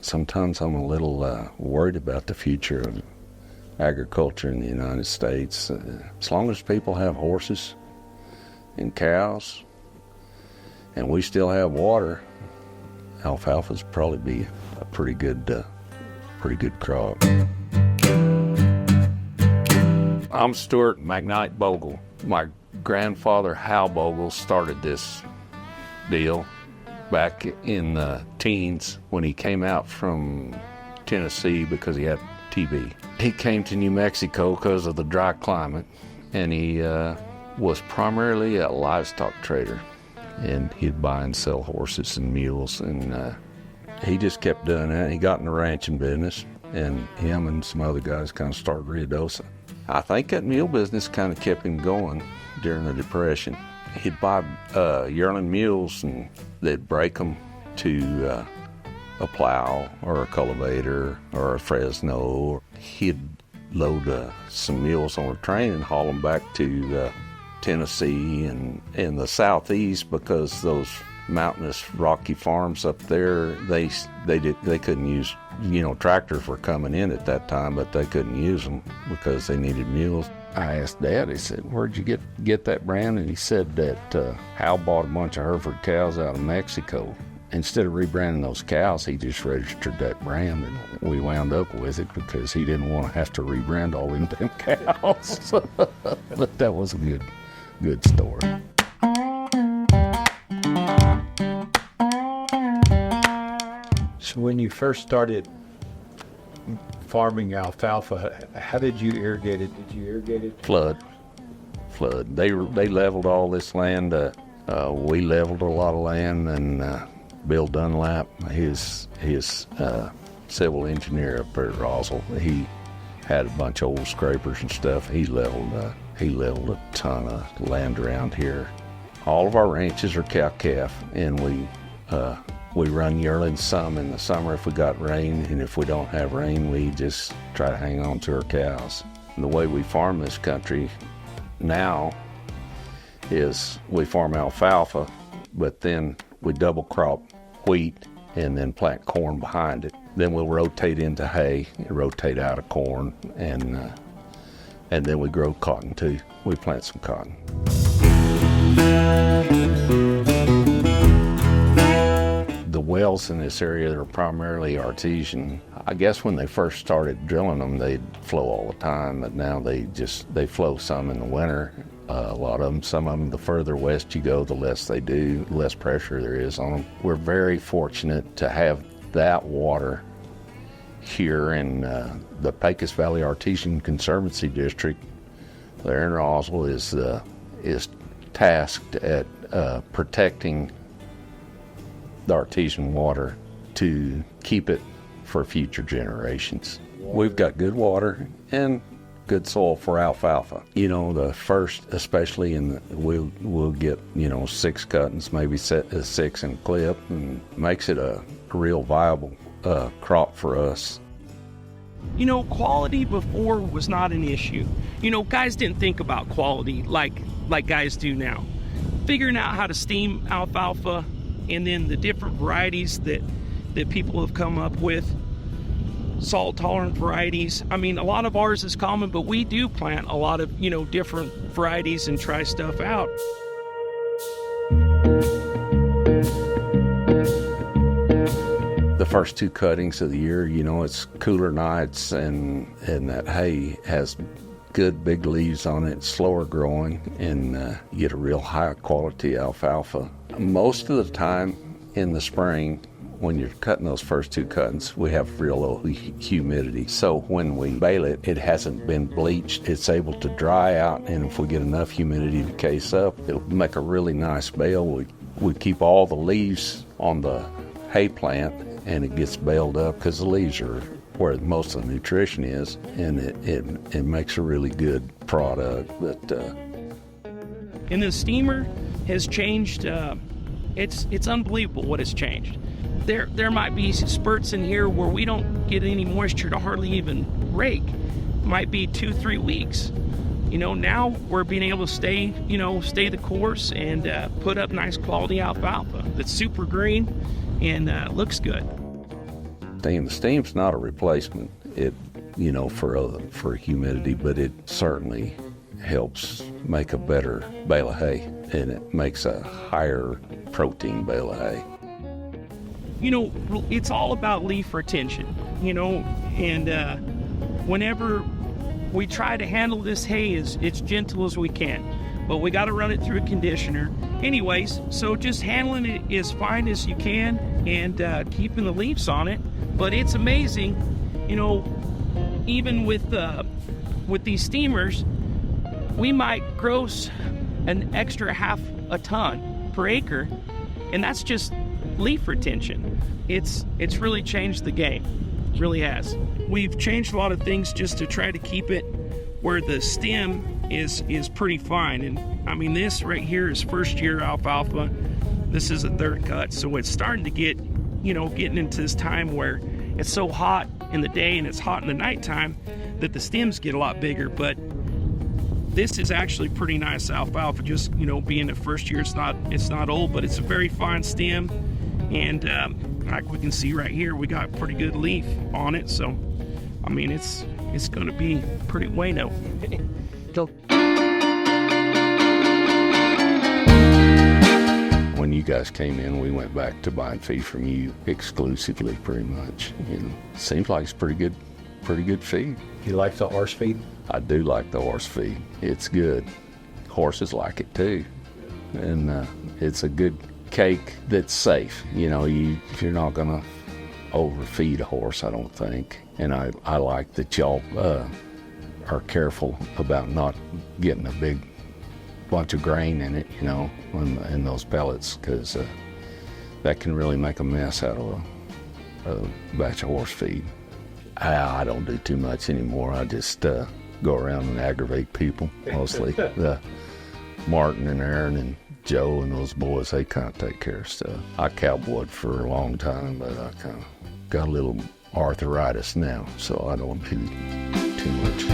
sometimes I'm a little worried about the future of agriculture in the United States. As long as people have horses and cows, and we still have water, alfalfa's probably be a pretty good crop. I'm Stuart McKnight Bogle. My grandfather Hal Bogle started this deal back in the teens when he came out from Tennessee because he had TB. He came to New Mexico because of the dry climate, and he was primarily a livestock trader, and he'd buy and sell horses and mules, and he just kept doing that. He got in the ranching business, and him and some other guys kind of started Ruidosa. I think that mule business kind of kept him going during the Depression. He'd buy yearling mules, and they'd break them to a plow or a cultivator or a Fresno. He'd load some mules on a train and haul them back to Tennessee and in the southeast, because those mountainous rocky farms up there, they couldn't use, tractors were coming in at that time, but they couldn't use them because they needed mules. I asked Dad, he said, "Where'd you get that brand?" And he said that Hal bought a bunch of Hereford cows out of Mexico. Instead of rebranding those cows, he just registered that brand, and we wound up with it because he didn't want to have to rebrand all them damn cows. But that was a good story. So when you first started farming alfalfa, how did you irrigate it? Did you irrigate it? Flood. They leveled all this land. We leveled a lot of land, and Bill Dunlap, his civil engineer up there at Roswell, he had a bunch of old scrapers and stuff. He leveled a ton of land around here. All of our ranches are cow-calf, and we run yearlings some in the summer if we got rain, and if we don't have rain, we just try to hang on to our cows. And the way we farm this country now is we farm alfalfa, but then we double crop wheat and then plant corn behind it. Then we'll rotate into hay and rotate out of corn, and then we grow cotton too. We plant some cotton. The wells in this area are primarily artesian. I guess when they first started drilling them, they'd flow all the time, but now they flow some in the winter. A lot of them, some of them, the further west you go, the less they do, the less pressure there is on them. We're very fortunate to have that water here in the Pecos Valley Artesian Conservancy District. There in Roswell is tasked at protecting the artesian water to keep it for future generations. We've got good water and good soil for alfalfa. The first, especially we'll get 6 cuttings, maybe 6 in clip, and makes it a real viable crop for us. Quality before was not an issue. Guys didn't think about quality like guys do now. Figuring out how to steam alfalfa, and then the different varieties that people have come up with, salt-tolerant varieties. I mean, a lot of ours is common, but we do plant a lot of, different varieties and try stuff out. The first 2 cuttings of the year, it's cooler nights, and that hay has good big leaves on it, slower growing, and you get a real high quality alfalfa. Most of the time in the spring, when you're cutting those first 2 cuttings, we have real low humidity. So when we bale it, it hasn't been bleached. It's able to dry out, and if we get enough humidity to case up, it'll make a really nice bale. We keep all the leaves on the hay plant, and it gets baled up because the leaves are where most of the nutrition is, and it makes a really good product. And the steamer has changed. It's unbelievable what has changed. There might be spurts in here where we don't get any moisture to hardly even rake. Might be 2-3 weeks. Now we're being able to stay the course and put up nice quality alfalfa that's super green and looks good. steam. The steam's not a replacement, for humidity, but it certainly helps make a better bale of hay, and it makes a higher protein bale of hay. It's all about leaf retention, and whenever we try to handle this hay as gentle as we can, but we got to run it through a conditioner. Anyways, so just handling it as fine as you can and keeping the leaves on it. But it's amazing, even with these steamers, we might gross an extra half a ton per acre, and that's just leaf retention. It's really changed the game. It really has. We've changed a lot of things just to try to keep it where the stem is pretty fine. And I mean, this right here is first year alfalfa. This is a third cut, so it's starting to get, getting into this time where it's so hot in the day and it's hot in the nighttime that the stems get a lot bigger. But this is actually pretty nice alfalfa, just being the first year. It's not old, but it's a very fine stem, and like we can see right here, we got pretty good leaf on it. So I mean, it's going to be pretty bueno. When you guys came in, we went back to buying feed from you exclusively, pretty much. Seems like it's pretty good feed. You like the horse feed? I do like the horse feed. It's good. Horses like it too, and it's a good cake that's safe. You're not gonna overfeed a horse, I don't think. And I like that y'all are careful about not getting a big bunch of grain in it, in those pellets, because that can really make a mess out of a batch of horse feed. I don't do too much anymore. I just go around and aggravate people, mostly. Martin and Aaron and Joe and those boys, they kind of take care of stuff. I cowboyed for a long time, but I kind of got a little arthritis now, so I don't do too much.